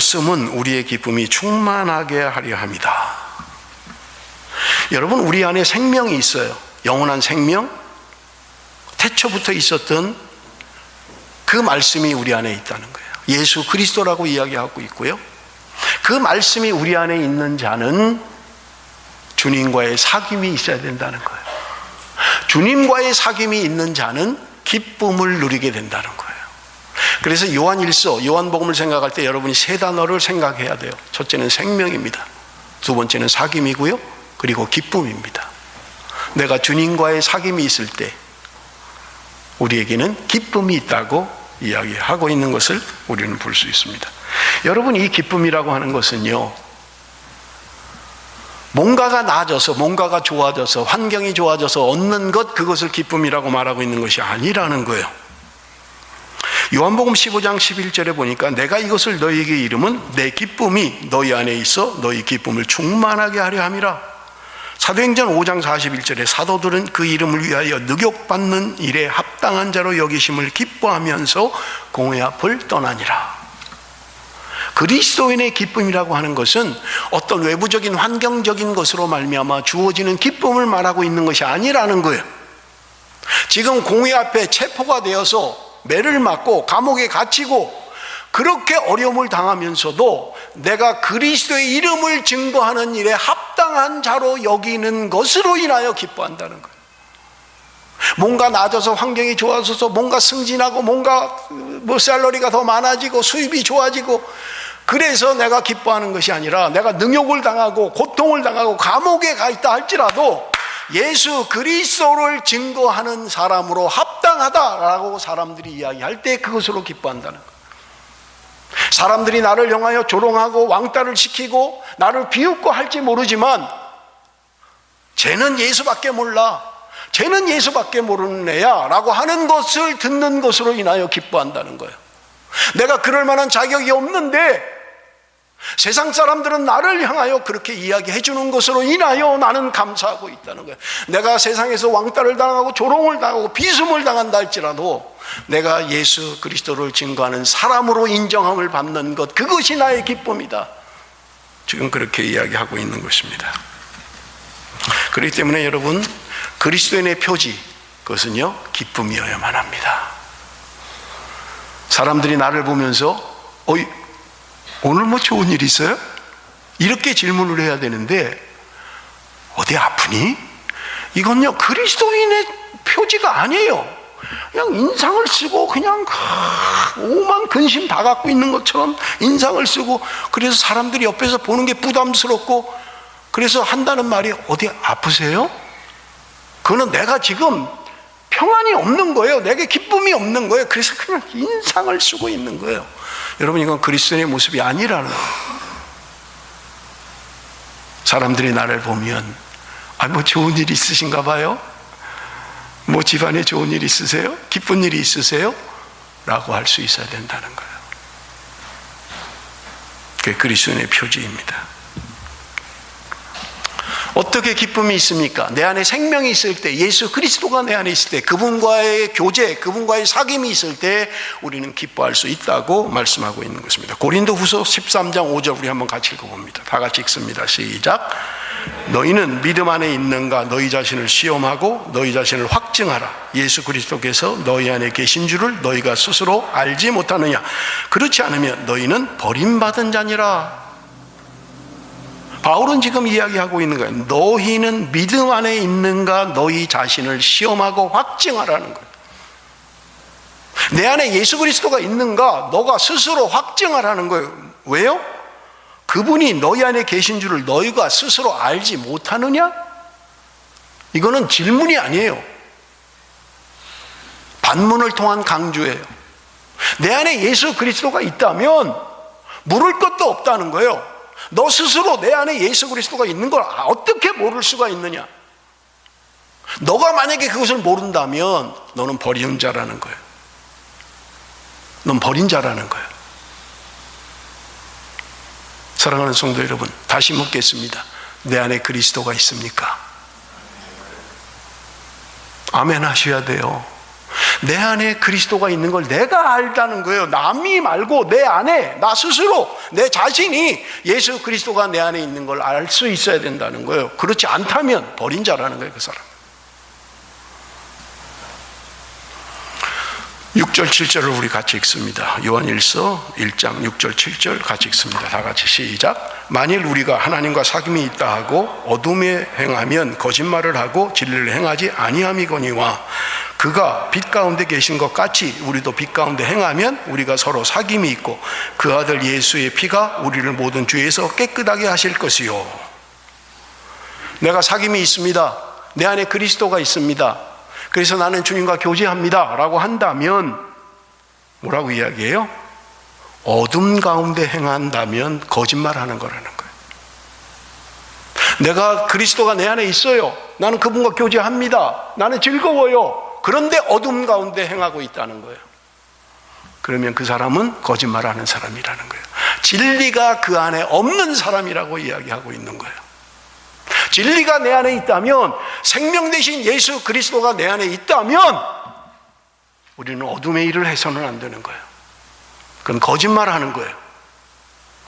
쓰면 우리의 기쁨이 충만하게 하려 합니다. 여러분, 우리 안에 생명이 있어요. 영원한 생명, 태초부터 있었던 그 말씀이 우리 안에 있다는 거예요. 예수 그리스도라고 이야기하고 있고요, 그 말씀이 우리 안에 있는 자는 주님과의 사귐이 있어야 된다는 거예요. 주님과의 사귐이 있는 자는 기쁨을 누리게 된다는 거예요. 그래서 요한일서, 요한복음을 생각할 때 여러분이 세 단어를 생각해야 돼요. 첫째는 생명입니다. 두 번째는 사귐이고요, 그리고 기쁨입니다. 내가 주님과의 사귐이 있을 때 우리에게는 기쁨이 있다고 이야기하고 있는 것을 우리는 볼 수 있습니다. 여러분, 이 기쁨이라고 하는 것은요, 뭔가가 나아져서, 뭔가가 좋아져서, 환경이 좋아져서 얻는 것, 그것을 기쁨이라고 말하고 있는 것이 아니라는 거예요. 요한복음 15장 11절에 보니까 내가 이것을 너희에게 이름은 내 기쁨이 너희 안에 있어 너희 기쁨을 충만하게 하려 함이라. 사도행전 5장 41절에 사도들은 그 이름을 위하여 능욕받는 일에 합당한 자로 여기심을 기뻐하면서 공회 앞을 떠나니라. 그리스도인의 기쁨이라고 하는 것은 어떤 외부적인 환경적인 것으로 말미암아 주어지는 기쁨을 말하고 있는 것이 아니라는 거예요. 지금 공회 앞에 체포가 되어서 매를 맞고 감옥에 갇히고 그렇게 어려움을 당하면서도 내가 그리스도의 이름을 증거하는 일에 합당한 자로 여기는 것으로 인하여 기뻐한다는 거예요. 뭔가 나아져서 환경이 좋아져서 뭔가 승진하고 뭔가 샐러리가 더 많아지고 수입이 좋아지고 그래서 내가 기뻐하는 것이 아니라 내가 능욕을 당하고 고통을 당하고 감옥에 가 있다 할지라도 예수 그리스도를 증거하는 사람으로 합당하다라고 사람들이 이야기할 때 그것으로 기뻐한다는 거예요. 사람들이 나를 향하여 조롱하고 왕따를 시키고 나를 비웃고 할지 모르지만 쟤는 예수밖에 몰라, 쟤는 예수밖에 모르는 애야 라고 하는 것을 듣는 것으로 인하여 기뻐한다는 거예요. 내가 그럴 만한 자격이 없는데 세상 사람들은 나를 향하여 그렇게 이야기해 주는 것으로 인하여 나는 감사하고 있다는 거예요. 내가 세상에서 왕따를 당하고 조롱을 당하고 비숨을 당한다 할지라도 내가 예수 그리스도를 증거하는 사람으로 인정함을 받는 것, 그것이 나의 기쁨이다. 지금 그렇게 이야기하고 있는 것입니다. 그렇기 때문에 여러분, 그리스도인의 표지, 그것은요 기쁨이어야만 합니다. 사람들이 나를 보면서 오늘 뭐 좋은 일 있어요? 이렇게 질문을 해야 되는데 어디 아프니? 이건요 그리스도인의 표지가 아니에요. 그냥 인상을 쓰고 그냥 오만 근심 다 갖고 있는 것처럼 인상을 쓰고, 그래서 사람들이 옆에서 보는 게 부담스럽고, 그래서 한다는 말이 어디 아프세요? 그거는 내가 지금 평안이 없는 거예요. 내게 기쁨이 없는 거예요. 그래서 그냥 인상을 쓰고 있는 거예요. 여러분, 이건 그리스도인의 모습이 아니라는 거예요. 사람들이 나를 보면 뭐 좋은 일 있으신가 봐요? 뭐 집안에 좋은 일 있으세요? 기쁜 일이 있으세요? 라고 할 수 있어야 된다는 거예요. 그게 그리스도인의 표지입니다. 어떻게 기쁨이 있습니까? 내 안에 생명이 있을 때, 예수 그리스도가 내 안에 있을 때, 그분과의 교제, 그분과의 사귐이 있을 때 우리는 기뻐할 수 있다고 말씀하고 있는 것입니다. 고린도후서 13장 5절 우리 한번 같이 읽어봅니다. 다 같이 읽습니다. 시작. 너희는 믿음 안에 있는가 너희 자신을 시험하고 너희 자신을 확증하라. 예수 그리스도께서 너희 안에 계신 줄을 너희가 스스로 알지 못하느냐. 그렇지 않으면 너희는 버림받은 자니라. 바울은 지금 이야기하고 있는 거예요. 너희는 믿음 안에 있는가 너희 자신을 시험하고 확증하라는 거예요. 내 안에 예수 그리스도가 있는가 너가 스스로 확증하라는 거예요. 왜요? 그분이 너희 안에 계신 줄을 너희가 스스로 알지 못하느냐? 이거는 질문이 아니에요. 반문을 통한 강조예요. 내 안에 예수 그리스도가 있다면 물을 것도 없다는 거예요. 너 스스로 내 안에 예수 그리스도가 있는 걸 어떻게 모를 수가 있느냐? 너가 만약에 그것을 모른다면 너는 버리는 자라는 거예요. 넌 버린 자라는 거예요. 사랑하는 성도 여러분, 다시 묻겠습니다. 내 안에 그리스도가 있습니까? 아멘 하셔야 돼요. 내 안에 그리스도가 있는 걸 내가 알다는 거예요. 남이 말고 내 안에 나 스스로 내 자신이 예수 그리스도가 내 안에 있는 걸 알 수 있어야 된다는 거예요. 그렇지 않다면 버린 자라는 거예요, 그 사람. 6절 7절을 우리 같이 읽습니다. 요한일서 1장 6절 7절 같이 읽습니다. 다 같이 시작. 만일 우리가 하나님과 사귐이 있다 하고 어둠에 행하면 거짓말을 하고 진리를 행하지 아니함이거니와 그가 빛 가운데 계신 것 같이 우리도 빛 가운데 행하면 우리가 서로 사귐이 있고 그 아들 예수의 피가 우리를 모든 죄에서 깨끗하게 하실 것이요. 내가 사귐이 있습니다. 내 안에 그리스도가 있습니다. 그래서 나는 주님과 교제합니다 라고 한다면 뭐라고 이야기해요? 어둠 가운데 행한다면 거짓말하는 거라는 거예요. 내가 그리스도가 내 안에 있어요. 나는 그분과 교제합니다. 나는 즐거워요. 그런데 어둠 가운데 행하고 있다는 거예요. 그러면 그 사람은 거짓말하는 사람이라는 거예요. 진리가 그 안에 없는 사람이라고 이야기하고 있는 거예요. 진리가 내 안에 있다면, 생명 되신 예수 그리스도가 내 안에 있다면 우리는 어둠의 일을 해서는 안 되는 거예요. 그건 거짓말하는 거예요.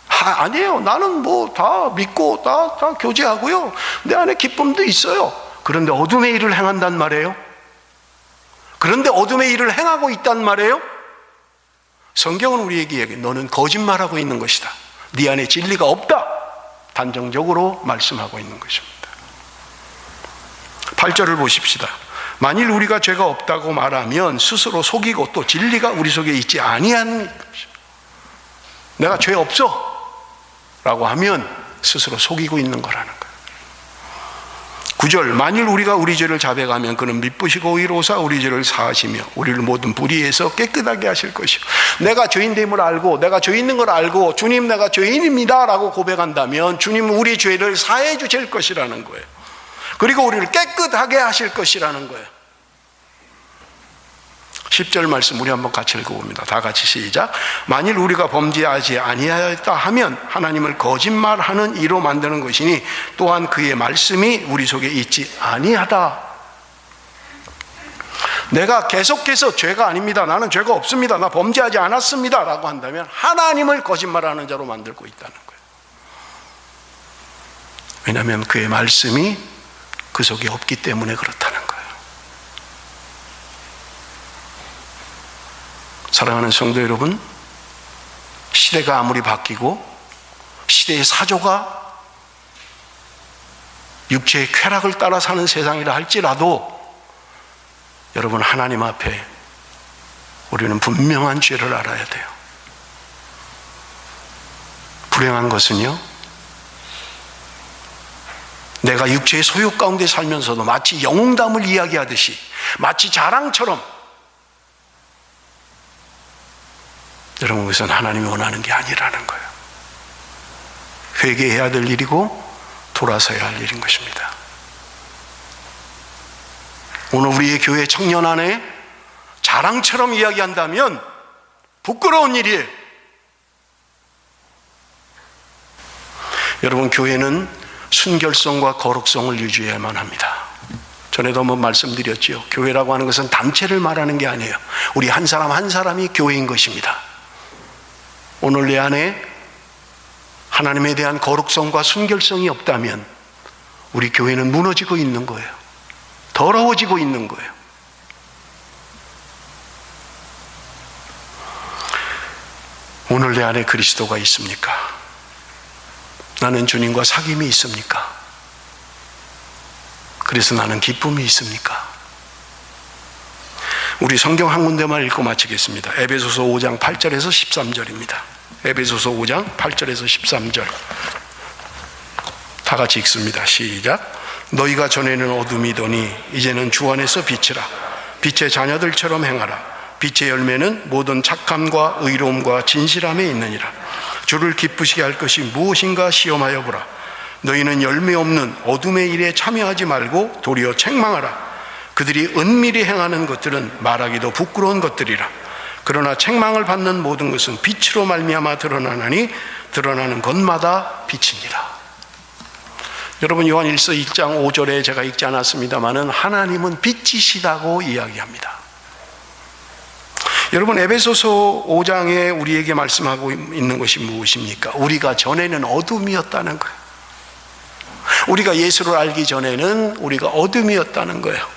아니에요. 나는 뭐 다 믿고 다 교제하고요. 내 안에 기쁨도 있어요. 그런데 어둠의 일을 행한단 말이에요. 그런데 어둠의 일을 행하고 있단 말이에요. 성경은 우리에게 얘기해요. 너는 거짓말하고 있는 것이다. 네 안에 진리가 없다. 단정적으로 말씀하고 있는 것입니다. 8절을 보십시다. 만일 우리가 죄가 없다고 말하면 스스로 속이고 또 진리가 우리 속에 있지 아니한 것입니다. 내가 죄 없어 라고 하면 스스로 속이고 있는 거라는 거예요. 9절, 만일 우리가 우리 죄를 자백하면 그는 미쁘시고 의로우사 우리 죄를 사하시며 우리를 모든 불의에서 깨끗하게 하실 것이요. 내가 죄인됨을 알고 내가 죄 있는 걸 알고 주님 내가 죄인입니다 라고 고백한다면 주님은 우리 죄를 사해 주실 것이라는 거예요. 그리고 우리를 깨끗하게 하실 것이라는 거예요. 10절 말씀 우리 한번 같이 읽어봅니다. 다 같이 시작. 만일 우리가 범죄하지 아니하였다 하면 하나님을 거짓말하는 이로 만드는 것이니 또한 그의 말씀이 우리 속에 있지 아니하다. 내가 계속해서 죄가 아닙니다, 나는 죄가 없습니다, 나 범죄하지 않았습니다 라고 한다면 하나님을 거짓말하는 자로 만들고 있다는 거예요. 왜냐하면 그의 말씀이 그 속에 없기 때문에 그렇다는 거예요. 사랑하는 성도 여러분, 시대가 아무리 바뀌고 시대의 사조가 육체의 쾌락을 따라 사는 세상이라 할지라도 여러분, 하나님 앞에 우리는 분명한 죄를 알아야 돼요. 불행한 것은요, 내가 육체의 소욕 가운데 살면서도 마치 영웅담을 이야기하듯이 마치 자랑처럼, 여러분, 그것은 하나님이 원하는 게 아니라는 거예요. 회개해야 될 일이고 돌아서야 할 일인 것입니다. 오늘 우리의 교회 청년 안에 자랑처럼 이야기한다면 부끄러운 일이에요. 여러분, 교회는 순결성과 거룩성을 유지해야만 합니다. 전에도 한번 말씀드렸죠. 교회라고 하는 것은 단체를 말하는 게 아니에요. 우리 한 사람 한 사람이 교회인 것입니다. 오늘 내 안에 하나님에 대한 거룩성과 순결성이 없다면 우리 교회는 무너지고 있는 거예요. 더러워지고 있는 거예요. 오늘 내 안에 그리스도가 있습니까? 나는 주님과 사귐이 있습니까? 그래서 나는 기쁨이 있습니까? 우리 성경 한 군데만 읽고 마치겠습니다. 에베소서 5장 8절에서 13절입니다. 에베소서 5장 8절에서 13절 다 같이 읽습니다. 시작. 너희가 전에는 어둠이더니 이제는 주 안에서 빛이라. 빛의 자녀들처럼 행하라. 빛의 열매는 모든 착함과 의로움과 진실함에 있느니라. 주를 기쁘시게 할 것이 무엇인가 시험하여 보라. 너희는 열매 없는 어둠의 일에 참여하지 말고 도리어 책망하라. 그들이 은밀히 행하는 것들은 말하기도 부끄러운 것들이라. 그러나 책망을 받는 모든 것은 빛으로 말미암아 드러나나니 드러나는 것마다 빛이니라. 여러분, 요한일서 1장 5절에 제가 읽지 않았습니다마는 하나님은 빛이시다고 이야기합니다. 여러분, 에베소서 5장에 우리에게 말씀하고 있는 것이 무엇입니까? 우리가 전에는 어둠이었다는 거예요. 우리가 예수를 알기 전에는 우리가 어둠이었다는 거예요.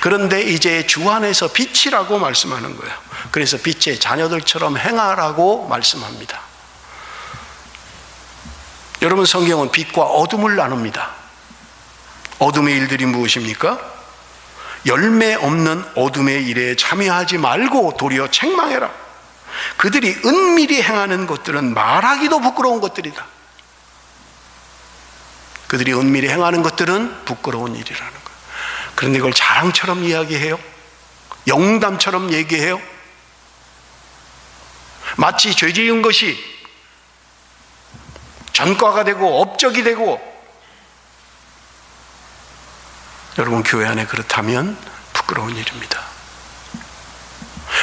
그런데 이제 주 안에서 빛이라고 말씀하는 거예요. 그래서 빛의 자녀들처럼 행하라고 말씀합니다. 여러분, 성경은 빛과 어둠을 나눕니다. 어둠의 일들이 무엇입니까? 열매 없는 어둠의 일에 참여하지 말고 도리어 책망해라. 그들이 은밀히 행하는 것들은 말하기도 부끄러운 것들이다. 그들이 은밀히 행하는 것들은 부끄러운 일이라는 거예요. 그런데 이걸 자랑처럼 이야기해요. 영담처럼 얘기해요. 마치 죄 지은 것이 전과가 되고 업적이 되고. 여러분, 교회 안에 그렇다면 부끄러운 일입니다.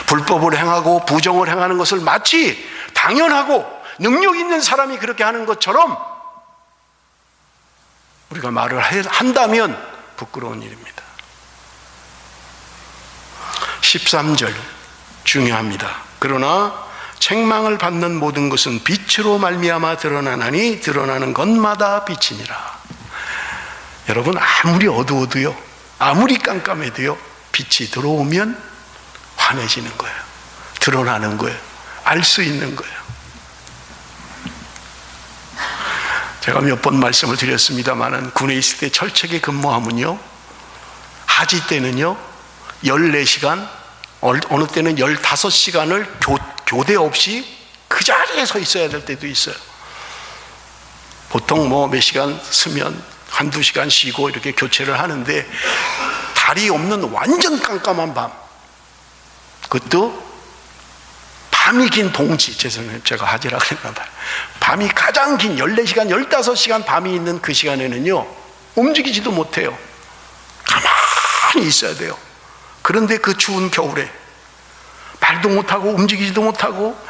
불법을 행하고 부정을 행하는 것을 마치 당연하고 능력 있는 사람이 그렇게 하는 것처럼 우리가 말을 한다면 부끄러운 일입니다. 13절 중요합니다. 그러나 책망을 받는 모든 것은 빛으로 말미암아 드러나나니 드러나는 것마다 빛이니라. 여러분, 아무리 어두워도요, 아무리 깜깜해도요, 빛이 들어오면 환해지는 거예요. 드러나는 거예요. 알 수 있는 거예요. 제가 몇 번 말씀을 드렸습니다마는 군에 있을 때 철책에 근무하면요, 하지 때는요 14시간, 어느 때는 15시간을 교대 없이 그 자리에 서 있어야 될 때도 있어요. 보통 몇 시간 쓰면 한두 시간 쉬고 이렇게 교체를 하는데, 달이 없는 완전 깜깜한 밤, 그것도 밤이 긴 동지, 죄송해요, 제가 하지라 그랬나 봐요. 밤이 가장 긴 14시간, 15시간 밤이 있는 그 시간에는요 움직이지도 못해요. 가만히 있어야 돼요. 그런데 그 추운 겨울에 말도 못하고 움직이지도 못하고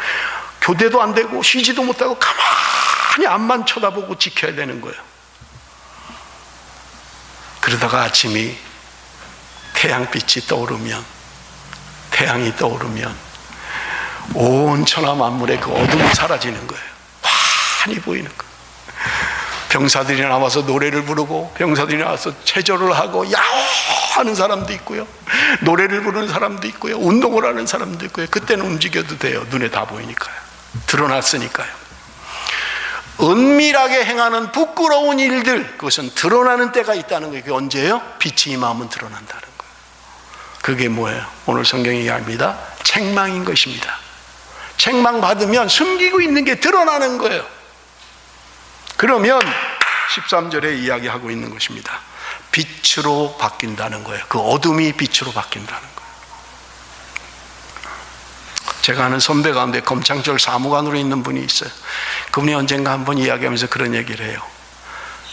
교대도 안 되고 쉬지도 못하고 가만히 앞만 쳐다보고 지켜야 되는 거예요. 그러다가 아침이 태양빛이 떠오르면, 태양이 떠오르면 온 천하 만물의 그 어둠이 사라지는 거예요. 환히 보이는 거예요. 병사들이 나와서 노래를 부르고, 병사들이 나와서 체조를 하고 야호하는 사람도 있고요, 노래를 부르는 사람도 있고요, 운동을 하는 사람도 있고요. 그때는 움직여도 돼요. 눈에 다 보이니까요. 드러났으니까요. 은밀하게 행하는 부끄러운 일들, 그것은 드러나는 때가 있다는 거예요. 그게 언제예요? 빛이 임하면 드러난다는 거예요. 그게 뭐예요? 오늘 성경이 얘기합니다. 책망인 것입니다. 책망받으면 숨기고 있는 게 드러나는 거예요. 그러면 13절에 이야기하고 있는 것입니다. 빛으로 바뀐다는 거예요. 그 어둠이 빛으로 바뀐다는 거예요. 제가 아는 선배 가운데 검찰청 사무관으로 있는 분이 있어요. 그분이 언젠가 한번 이야기하면서 그런 얘기를 해요.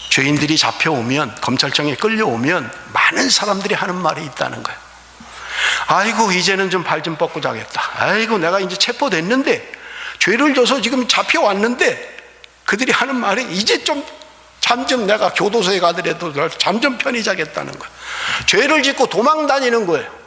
죄인들이 잡혀오면, 검찰청에 끌려오면 많은 사람들이 하는 말이 있다는 거예요. 아이고, 이제는 좀 발 좀 뻗고 자겠다. 아이고, 내가 이제 체포됐는데, 죄를 져서 지금 잡혀왔는데, 그들이 하는 말이 이제 좀 잠 좀 내가 교도소에 가더라도 잠 좀 편히 자겠다는 거예요. 죄를 짓고 도망 다니는 거예요.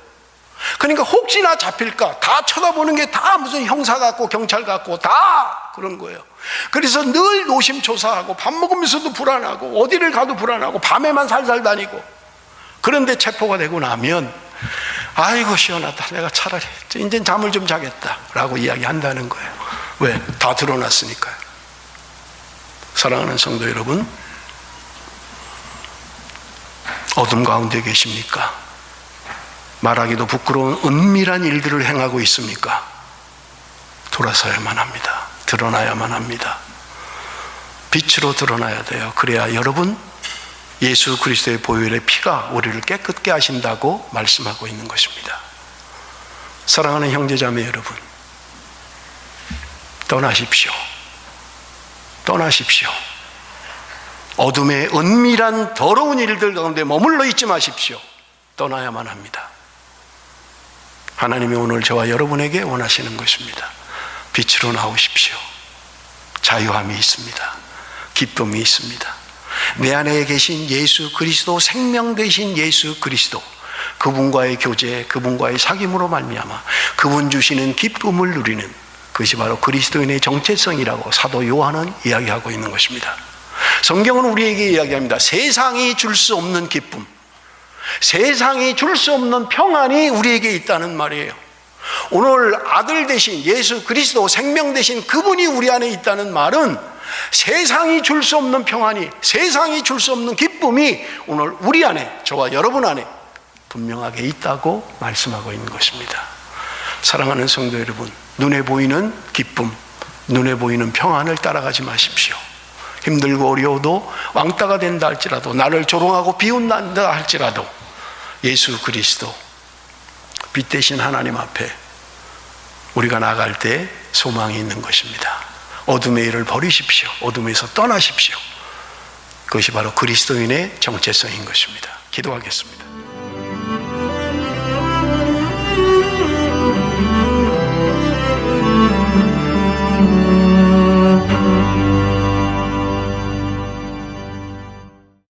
그러니까 혹시나 잡힐까, 다 쳐다보는 게 다 무슨 형사 같고 경찰 같고 다 그런 거예요. 그래서 늘 노심초사하고 밥 먹으면서도 불안하고 어디를 가도 불안하고 밤에만 살살 다니고. 그런데 체포가 되고 나면 아이고 시원하다, 내가 차라리 이제 잠을 좀 자겠다 라고 이야기한다는 거예요. 왜? 다 드러났으니까요. 사랑하는 성도 여러분, 어둠 가운데 계십니까? 말하기도 부끄러운 은밀한 일들을 행하고 있습니까? 돌아서야만 합니다. 드러나야만 합니다. 빛으로 드러나야 돼요. 그래야 여러분, 예수 그리스도의 보혈의 피가 우리를 깨끗게 하신다고 말씀하고 있는 것입니다. 사랑하는 형제자매 여러분, 떠나십시오. 떠나십시오. 어둠의 은밀한 더러운 일들 가운데 머물러 있지 마십시오. 떠나야만 합니다. 하나님이 오늘 저와 여러분에게 원하시는 것입니다. 빛으로 나오십시오. 자유함이 있습니다. 기쁨이 있습니다. 내 안에 계신 예수 그리스도, 생명 되신 예수 그리스도, 그분과의 교제, 그분과의 사귐으로 말미암아 그분 주시는 기쁨을 누리는 그것이 바로 그리스도인의 정체성이라고 사도 요한은 이야기하고 있는 것입니다. 성경은 우리에게 이야기합니다. 세상이 줄 수 없는 기쁨, 세상이 줄 수 없는 평안이 우리에게 있다는 말이에요. 오늘 아들 되신 예수 그리스도, 생명 되신 그분이 우리 안에 있다는 말은 세상이 줄 수 없는 평안이, 세상이 줄 수 없는 기쁨이 오늘 우리 안에, 저와 여러분 안에 분명하게 있다고 말씀하고 있는 것입니다. 사랑하는 성도 여러분, 눈에 보이는 기쁨, 눈에 보이는 평안을 따라가지 마십시오. 힘들고 어려워도 왕따가 된다 할지라도, 나를 조롱하고 비웃는다 할지라도 예수 그리스도, 빛 대신 하나님 앞에 우리가 나갈 때 소망이 있는 것입니다. 어둠의 일을 버리십시오. 어둠에서 떠나십시오. 그것이 바로 그리스도인의 정체성인 것입니다. 기도하겠습니다.